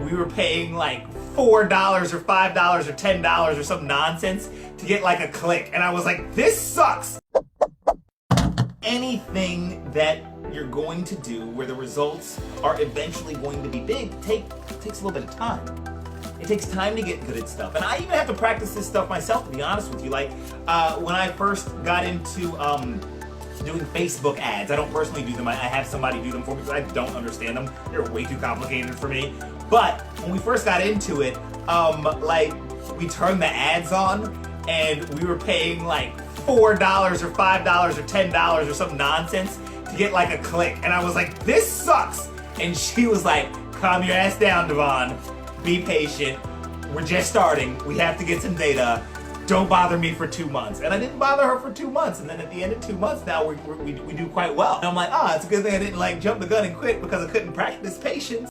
We were paying like $4 or $5 or $10 or some nonsense to get like a click. And I was like, this sucks. Anything that you're going to do where the results are eventually going to be big takes a little bit of time. It takes time to get good at stuff. And I even have to practice this stuff myself, to be honest with you. Like, when I first got into doing Facebook ads, I don't personally do them. I have somebody do them for me because I don't understand them. They're way too complicated for me. But when we first got into it, like, we turned the ads on and we were paying like $4 or $5 or $10 or some nonsense to get like a click. And I was like, this sucks. And she was like, calm your ass down, Devon. Be patient. We're just starting. We have to get some data. Don't bother me for 2 months. And I didn't bother her for 2 months. And then at the end of 2 months now, we do quite well. And I'm like, it's a good thing I didn't like jump the gun and quit because I couldn't practice patience.